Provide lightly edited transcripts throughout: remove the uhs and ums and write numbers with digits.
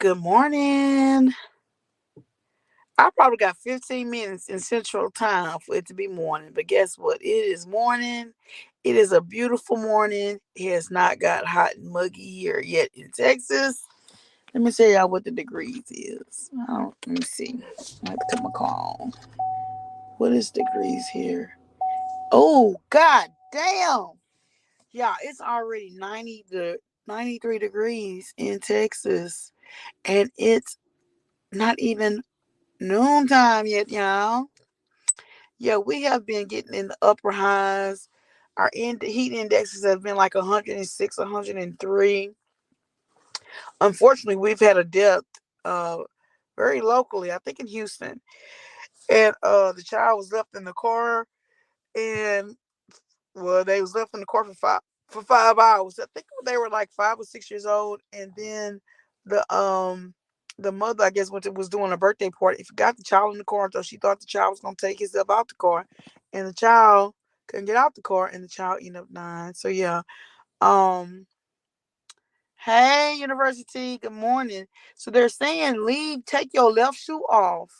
Good morning. I probably got 15 minutes in Central Time for it to be morning, but guess what? It is morning. It is a beautiful morning. It has not got hot and muggy here yet in Texas. Let me tell y'all what the degrees is. Let me see. I have to cut my car on. What is degrees here? Oh, god damn. Yeah, it's already 90 to 93 degrees in Texas, and it's not even noontime yet, y'all. Yeah, we have been getting in the upper highs. Our heat indexes have been like 106, 103. Unfortunately, we've had a death uh, very locally, I think in Houston. And the child was left in the car, and well, they was left in the car for 5 hours. I think they were like 5 or 6 years old, and then the mother, I guess, was doing a birthday party, forgot the child in the car, so she thought the child was gonna take himself out the car, and the child couldn't get out the car, and the child ended up dying. So yeah, um, hey University, good morning. So they're saying leave, take your left shoe off.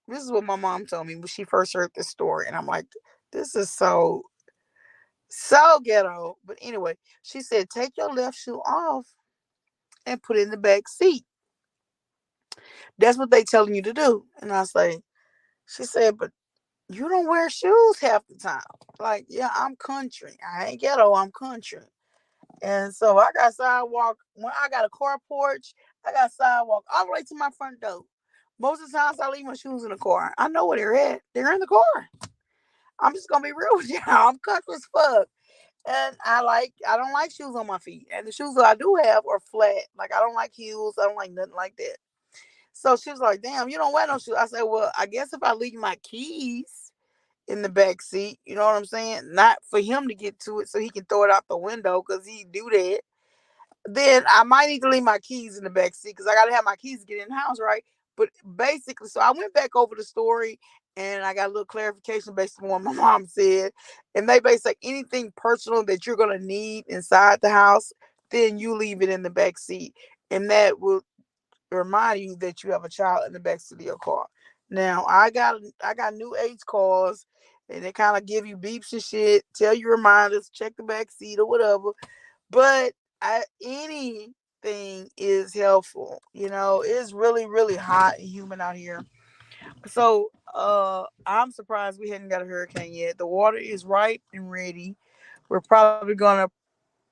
This is what my mom told me when she first heard this story, and I'm like, this is so ghetto. But anyway, she said, take your left shoe off and put it in the back seat. That's what they telling you to do. And I say, she said, but you don't wear shoes half the time. Like, yeah, I'm country. I ain't ghetto, I'm country. And so I got sidewalk. When I got a car porch, I got sidewalk all the way to my front door. Most of the times I leave my shoes in the car. I know where they're at. They're in the car. I'm just gonna be real with y'all. I'm country as fuck. And I don't like shoes on my feet. And the shoes that I do have are flat. Like I don't like heels. I don't like nothing like that. So she was like, damn, you don't wear no shoes. I said, well, I guess if I leave my keys in the back seat, you know what I'm saying? Not for him to get to it so he can throw it out the window because he do that. Then I might need to leave my keys in the back seat because I gotta have my keys to get in the house, right? But basically, so I went back over the story and I got a little clarification based on what my mom said. And they basically like anything personal that you're gonna need inside the house, then you leave it in the back seat, and that will remind you that you have a child in the back seat of your car. Now I got new age cars, and they kind of give you beeps and shit, tell you reminders, check the back seat or whatever. But anything is helpful. You know, it's really, really hot and humid out here. So I'm surprised we hadn't got a hurricane yet. The water is ripe and ready. We're probably gonna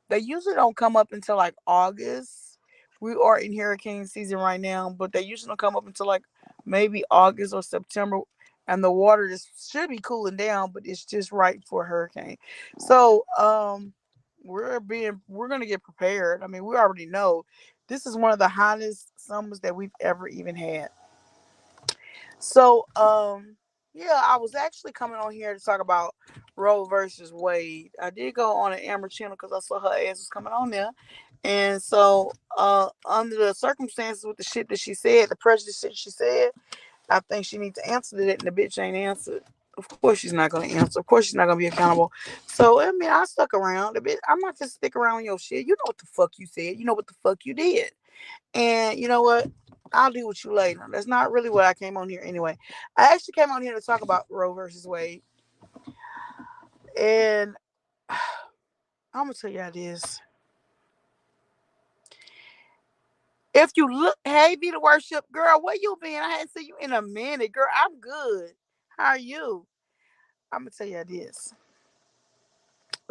They usually don't come up until like August. We are in hurricane season right now, but they usually don't come up until like maybe August or September. And the water just should be cooling down, but it's just right for a hurricane. So we're gonna get prepared. I mean, we already know this is one of the hottest summers that we've ever even had. So yeah, I was actually coming on here to talk about Roe versus Wade. I did go on an Amber channel because I saw her ass was coming on there. And so under the circumstances with the shit that she said, the prejudice shit she said, I think she needs to answer that, and the bitch ain't answered. Of course she's not gonna answer. Of course she's not gonna be accountable. So I mean, I stuck around a bit. I'm not just stick around with your shit. You know what the fuck you said. You know what the fuck you did. And you know what? I'll deal with you later. That's not really what I came on here anyway. I actually came on here to talk about Roe versus Wade. And I'm gonna tell you how it is. If you look, hey, be the worship girl, where you been? I hadn't seen you in a minute, girl. I'm good. How are you? I'm gonna tell you how it is.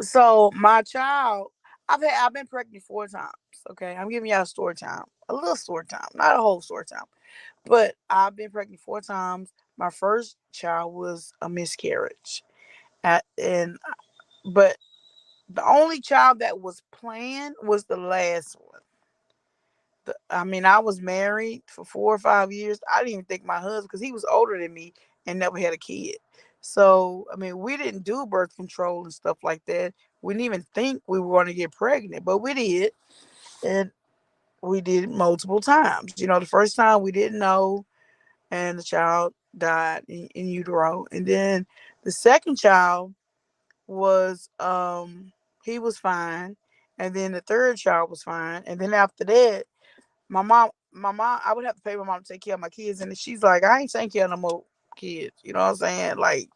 So my child, I've been pregnant 4 times. Okay, I'm giving y'all a story time, a little story time, not a whole story time. But I've been pregnant 4 times. My first child was a miscarriage, and but the only child that was planned was the last one. I mean, I was married for 4 or 5 years. I didn't even think my husband, because he was older than me and never had a kid. So, I mean, we didn't do birth control and stuff like that. We didn't even think we were going to get pregnant, but we did. And we did it multiple times. You know, the first time we didn't know, and the child died in utero. And then the second child was, he was fine. And then the third child was fine. And then after that, my mom my mom, I would have to pay my mom to take care of my kids, and she's like, I ain't taking care of no more kids. You know what I'm saying? Like,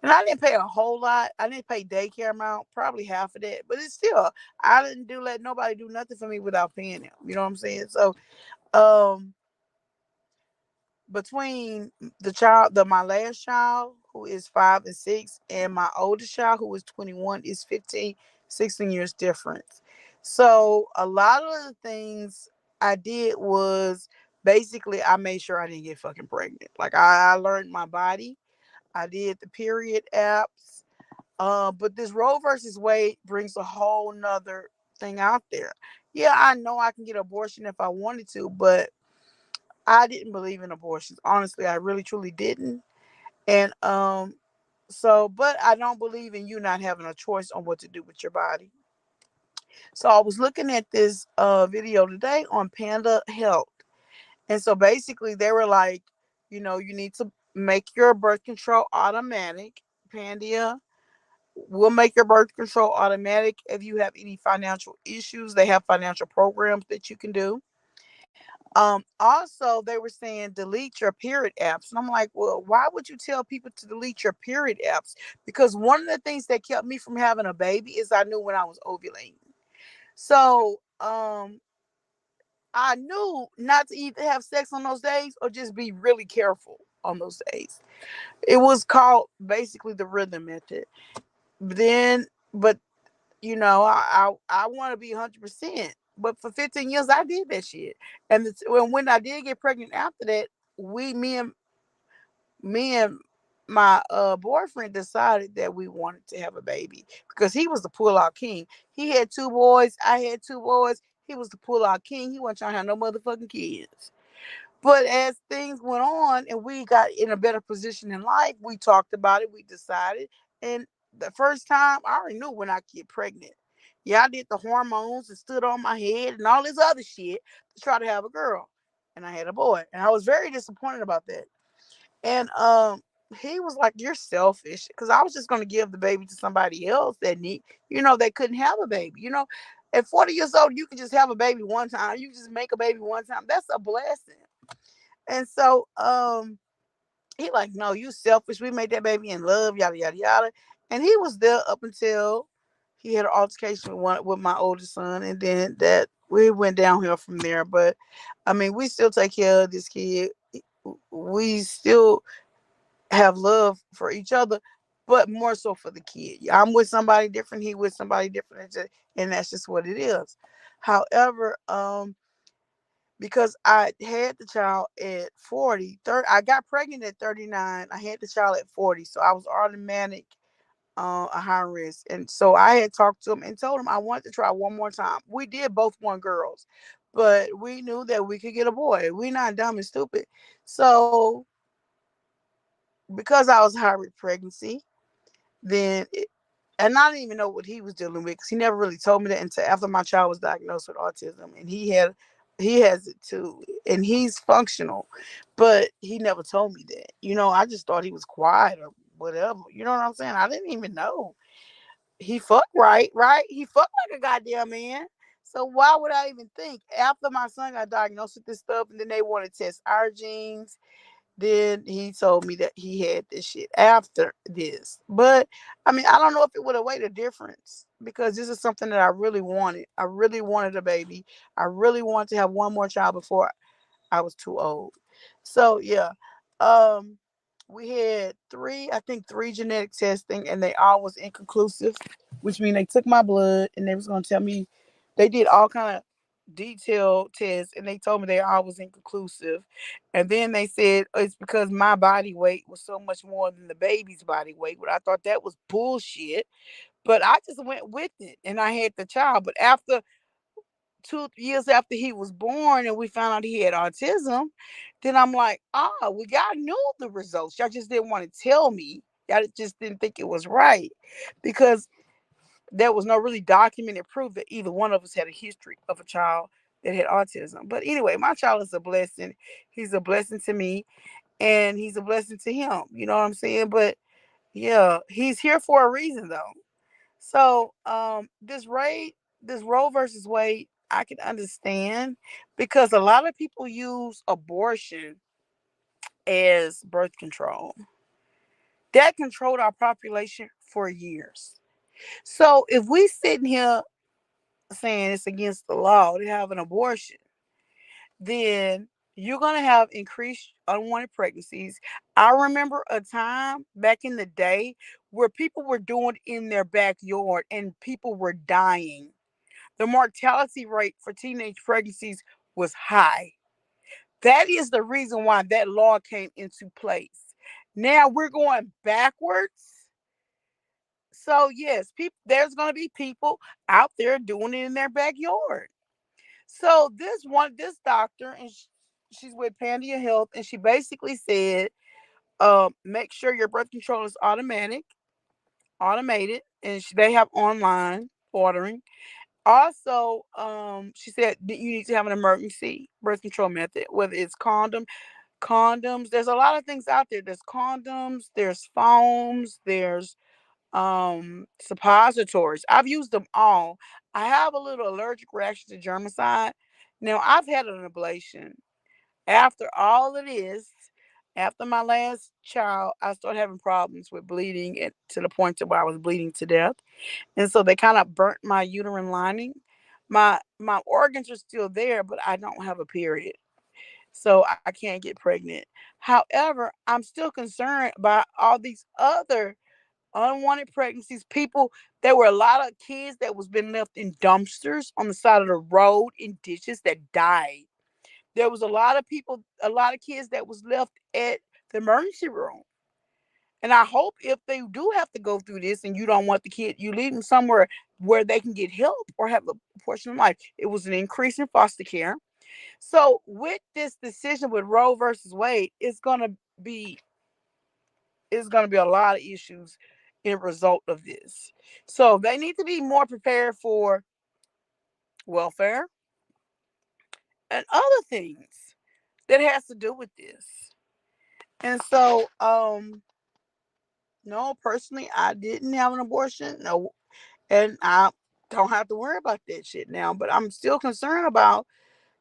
and I didn't pay a whole lot. I didn't pay daycare amount, probably half of that, but it's still, I didn't do let nobody do nothing for me without paying them. You know what I'm saying? So, um, between my last child who is 5 and 6, and my oldest child who is 21 is 15, 16 years difference. So a lot of the things I did was basically I made sure I didn't get fucking pregnant. Like I learned my body. I did the period apps. But this Roe versus Wade brings a whole nother thing out there. Yeah, I know I can get abortion if I wanted to, but I didn't believe in abortions. Honestly, I really truly didn't. And so but I don't believe in you not having a choice on what to do with your body. So I was looking at this video today on Panda Health. And so basically they were like, you need to make your birth control automatic. Pandia will make your birth control automatic. If you have any financial issues, they have financial programs that you can do. Also, they were saying delete your period apps. And I'm like, well, why would you tell people to delete your period apps? Because one of the things that kept me from having a baby is I knew when I was ovulating. So, I knew not to either have sex on those days or just be really careful on those days. It was called basically the rhythm method. Then, but I want to be 100%. But for 15 years, I did that shit. And when I did get pregnant after that, me and my boyfriend decided that we wanted to have a baby because he was the pull out king. He had two boys. I had two boys. He was the pull out king. He wasn't trying to have no motherfucking kids. But as things went on and we got in a better position in life, we talked about it, we decided. And the first time, I already knew when I get pregnant. Yeah, I did the hormones and stood on my head and all this other shit to try to have a girl. And I had a boy. And I was very disappointed about that. And he was like, "You're selfish," because I was just gonna give the baby to somebody else that they couldn't have a baby. At 40 years old, you can just have a baby one time. You can just make a baby one time. That's a blessing. And so he like, "No, you selfish. We made that baby in love, yada yada yada." And he was there up until he had an altercation with my oldest son, and then that we went downhill from there. But I mean, we still take care of this kid. We still have love for each other, but more so for the kid. I'm with somebody different, he with somebody different, and that's just what it is. However, because I had the child at 40, I got pregnant at 39, I had the child at 40, so I was automatic a high risk. And so I had talked to him and told him I wanted to try one more time. We did both want girls, but we knew that we could get a boy. We're not dumb and stupid. So because I was high risk pregnancy, then and I didn't even know what he was dealing with because he never really told me that until after my child was diagnosed with autism, and he has it too, and he's functional, but he never told me that. I just thought he was quiet or whatever. You know what I'm saying? I didn't even know he fucked right. He fucked like a goddamn man. So why would I even think after my son got diagnosed with this stuff, and then they want to test our genes, then he told me that he had this shit after this. But I mean, I don't know if it would have made a difference because this is something that I really wanted. I really wanted a baby. I really wanted to have one more child before I was too old. So yeah, um, we had three genetic testing, and they all was inconclusive, which means they took my blood and they was gonna tell me they did all kind of detailed tests, and they told me they all was inconclusive. And then they said it's because my body weight was so much more than the baby's body weight. But I thought that was bullshit. But I just went with it, and I had the child. But after 2 years after he was born and we found out he had autism, then I'm like, y'all knew the results. Y'all just didn't want to tell me. Y'all just didn't think it was right because there was no really documented proof that either one of us had a history of a child that had autism. But anyway, my child is a blessing. He's a blessing to me and he's a blessing to him. You know what I'm saying? But yeah, he's here for a reason though. So this Roe versus Wade I can understand because a lot of people use abortion as birth control. That controlled our population for years. So if we sitting here saying it's against the law to have an abortion, then you're going to have increased unwanted pregnancies. I remember a time back in the day where people were doing it in their backyard and people were dying. The mortality rate for teenage pregnancies was high. That is the reason why that law came into place. Now we're going backwards. So yes, people there's going to be people out there doing it in their backyard. So this doctor, and she's with Pandia Health, and she basically said, make sure your birth control is automated, and they have online ordering. Also, she said that you need to have an emergency birth control method, whether it's condoms. There's a lot of things out there. There's condoms, there's foams, there's suppositories. I've used them all. I have a little allergic reaction to germicide. Now I've had an ablation. After all of this, after my last child, I started having problems with bleeding to the point to where I was bleeding to death. And so they kind of burnt my uterine lining. My organs are still there, but I don't have a period. So I can't get pregnant. However, I'm still concerned about all these other unwanted pregnancies. People, there were a lot of kids that was been left in dumpsters on the side of the road in ditches that died. There was a lot of people, a lot of kids that was left at the emergency room. And I hope if they do have to go through this and you don't want the kid, you leave them somewhere where they can get help or have a portion of life. It was an increase in foster care. So with this decision with Roe versus Wade, be it's gonna be a lot of issues in result of this. So they need to be more prepared for welfare and other things that has to do with this. And so, no, personally, I didn't have an abortion. No, and I don't have to worry about that shit now. But I'm still concerned about,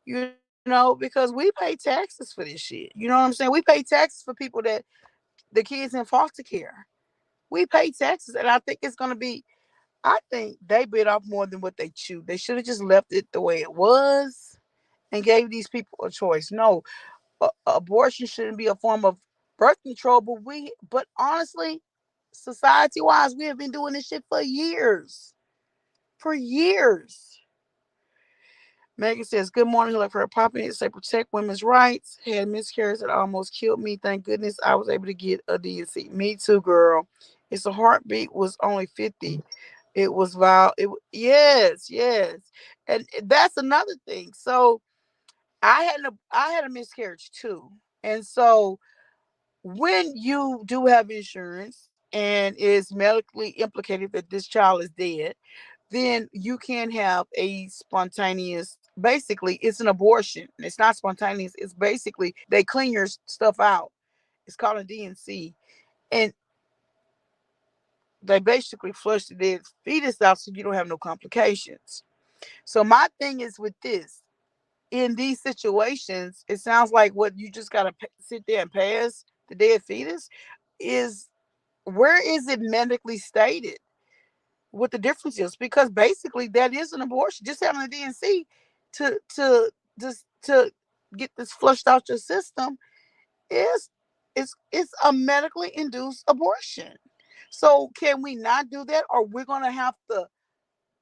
because we pay taxes for this shit. You know what I'm saying? We pay taxes for people that the kids in foster care. We pay taxes, and I think it's gonna be. I think they bit off more than what they chewed. They should have just left it the way it was and gave these people a choice. No, abortion shouldn't be a form of birth control, but honestly, society wise, we have been doing this shit for years. For years. Megan says, "Good morning. Like for her popping it, say protect women's rights. Had miscarriage that almost killed me. Thank goodness I was able to get a DNC. Me too, girl. It's a heartbeat was only 50. It was vile. Yes, yes, and that's another thing. So I had a miscarriage too, and so when you do have insurance and is medically implicated that this child is dead, then you can have a spontaneous. Basically, it's an abortion. It's not spontaneous. It's basically they clean your stuff out. It's called a DNC, and they basically flush the dead fetus out so you don't have no complications. So my thing is with this, in these situations, it sounds like what you just gotta sit there and pass the dead fetus is where is it medically stated what the difference is? Because basically that is an abortion. Just having a DNC to get this flushed out your system is it's a medically induced abortion. So can we not do that, or we're gonna have to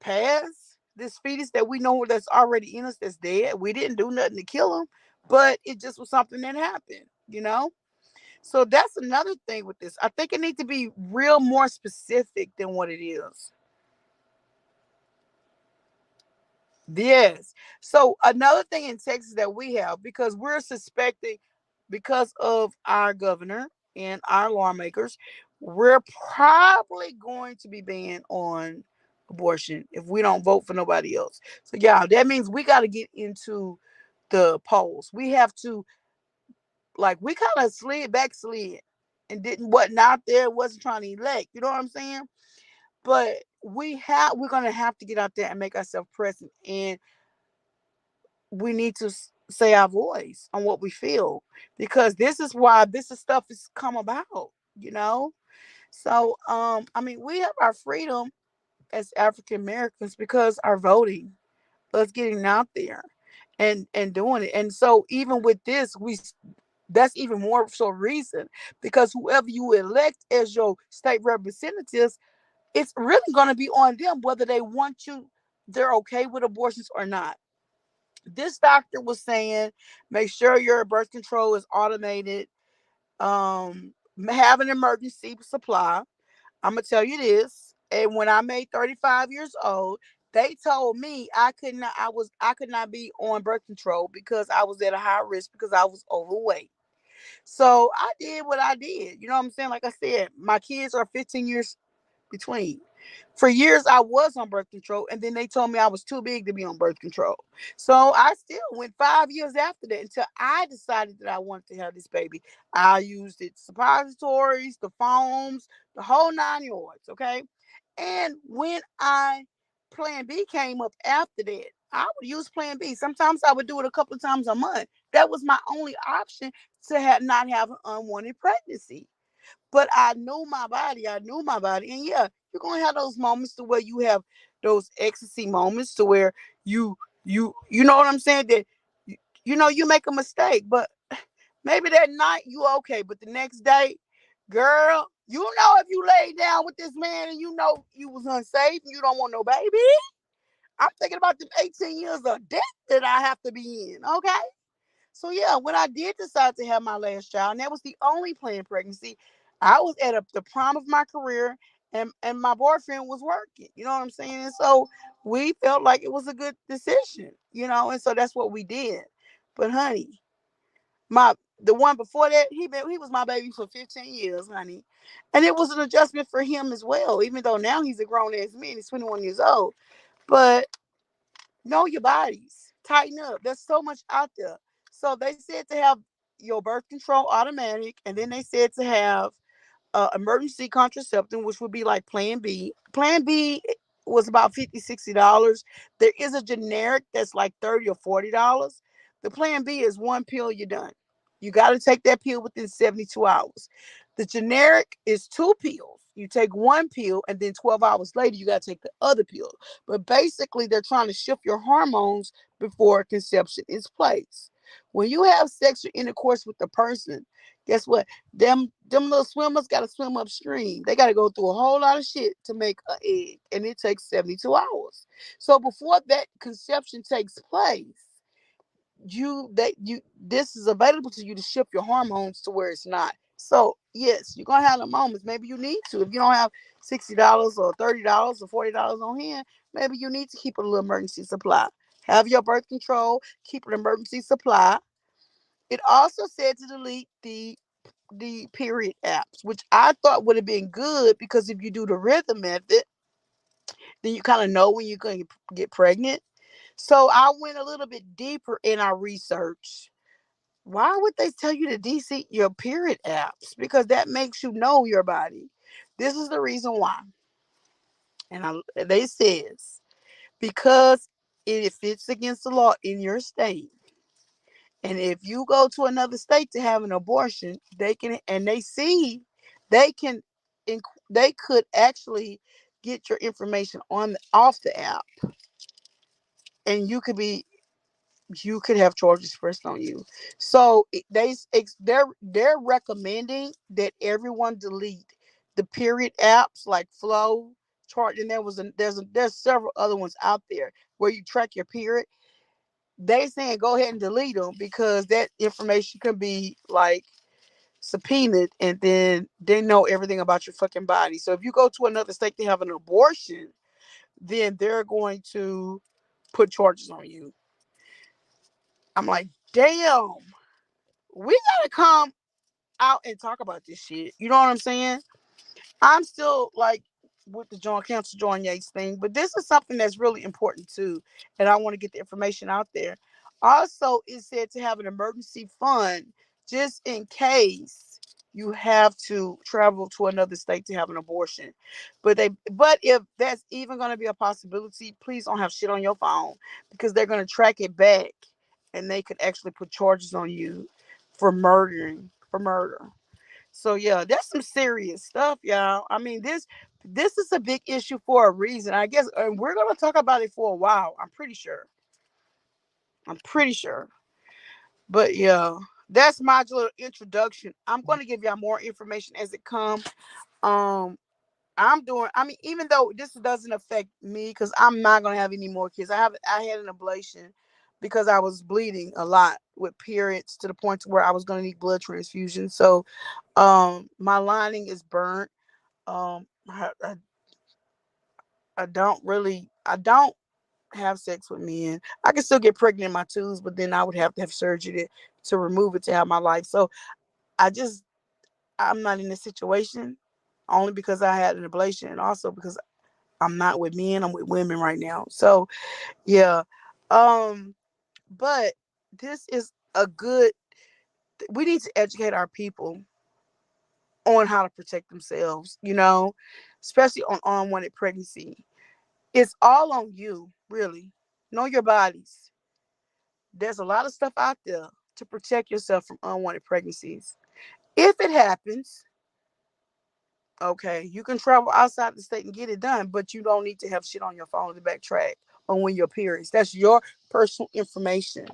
pass this fetus that we know that's already in us that's dead? We didn't do nothing to kill him, but it just was something that happened. So that's another thing with this. I think it needs to be real more specific than what it is. Yes. So another thing in Texas that we have, because we're suspecting, because of our governor and our lawmakers, we're probably going to be banned on abortion if we don't vote for nobody else. So yeah, that means we got to get into the polls. We have to, like, we kind of slid and didn't wasn't out there, wasn't trying to elect. You know what I'm saying? But we're gonna have to get out there and make ourselves present. And we need to say our voice on what we feel, because this is why this is stuff has come about, you know. So I mean, we have our freedom as African Americans because our voting, us getting out there and doing it. And so even with this, that's even more so reason, because whoever you elect as your state representatives, it's really going to be on them whether they want you, they're okay with abortions or not. This doctor was saying, make sure your birth control is automated. Have an emergency supply. I'm gonna tell you this. And when I made 35 years old, they told me I could not be on birth control because I was at a high risk because I was overweight. So I did what I did. You know what I'm saying? Like I said, my kids are 15 years between. For years, I was on birth control, and then they told me I was too big to be on birth control. So I still went 5 years after that until I decided that I wanted to have this baby. I used it, suppositories, the foams, the whole 9 yards. Okay, and when I Plan B came up after that, I would use Plan B. Sometimes I would do it a couple of times a month. That was my only option to not have an unwanted pregnancy. But I knew my body. I knew my body. And yeah, you're gonna have those moments to where you have those ecstasy moments to where you you know what I'm saying? That you, you make a mistake, but maybe that night you okay, but the next day, girl, you know if you lay down with this man and you know you was unsafe and you don't want no baby. I'm thinking about them 18 years of death that I have to be in. Okay. So yeah, when I did decide to have my last child, and that was the only planned pregnancy, I was at the prime of my career, and my boyfriend was working. You know what I'm saying? And so we felt like it was a good decision, and so that's what we did. But honey, my the one before that, he was my baby for 15 years, honey, and it was an adjustment for him as well. Even though now he's a grown ass man, he's 21 years old, but know your bodies. Tighten up. There's so much out there. So they said to have your birth control automatic, and then they said to have emergency contraceptive, which would be like Plan B. Plan B was about $50, $60. There is a generic that's like $30 or $40. The Plan B is one pill, you're done. You got to take that pill within 72 hours. The generic is two pills. You take one pill, and then 12 hours later, you got to take the other pill. But basically, they're trying to shift your hormones before conception is placed. When you have sex or intercourse with the person, guess what? Them little swimmers got to swim upstream. They got to go through a whole lot of shit to make an egg, and it takes 72 hours. So before that conception takes place, you this is available to you to shift your hormones to where it's not. So yes, you're gonna have the moments. Maybe you need to. If you don't have $60 or $30 or $40 on hand, maybe you need to keep a little emergency supply. Have your birth control, keep an emergency supply. It also said to delete the period apps, which I thought would have been good because if you do the rhythm method, then you kind of know when you're going to get pregnant. So I went a little bit deeper in our research. Why would they tell you to delete your period apps? Because that makes you know your body. This is the reason why. They says because if it's against the law in your state, and if you go to another state to have an abortion, they can, and they see, they can, they could actually get your information on off the app, and you could have charges pressed on you. So they're recommending that everyone delete the period apps like Flow, Chart, and there's several other ones out there where you track your period. They saying go ahead and delete them because that information can be like subpoenaed, and then they know everything about your fucking body. So if you go to another state to have an abortion, then they're going to put charges on you. I'm like, damn, we gotta come out and talk about this shit. You know what I'm saying? I'm still like with the John Council John Yates thing, but this is something that's really important too, and I want to get the information out there. Also, it said to have an emergency fund just in case you have to travel to another state to have an abortion. But if that's even going to be a possibility, please don't have shit on your phone because they're going to track it back and they could actually put charges on you for murder. So yeah, that's some serious stuff, y'all. I mean, this is a big issue for a reason, I guess, and we're gonna talk about it for a while. I'm pretty sure. I'm pretty sure. But yeah, that's my little introduction. I'm gonna give y'all more information as it comes. Um, I'm doing. I mean, even though this doesn't affect me, because I'm not gonna have any more kids. I had an ablation because I was bleeding a lot with periods to the point to where I was gonna need blood transfusion. So, my lining is burnt. I don't have sex with men. I can still get pregnant in my twos, but then I would have to have surgery to remove it to have my life. So I just I'm not in this situation only because I had an ablation and also because I'm not with men, I'm with women right now. So yeah. Um but this is a good we need to educate our people on how to protect themselves, especially on unwanted pregnancy. It's all on you, really. Know your bodies. There's a lot of stuff out there to protect yourself from unwanted pregnancies. If it happens, okay, you can travel outside the state and get it done, but you don't need to have shit on your phone to backtrack on when your periods. That's your personal information.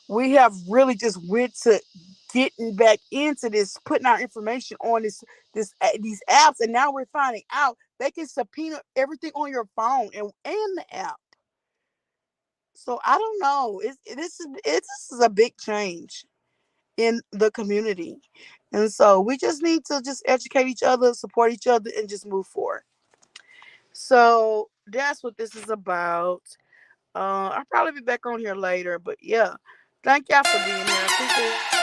We have really just went to getting back into this, putting our information on these apps, and now we're finding out they can subpoena everything on your phone and the app. So I don't know. This is a big change in the community, and so we just need to just educate each other, support each other, and just move forward. So that's what this is about. I'll probably be back on here later, but yeah, thank y'all for being here. I appreciate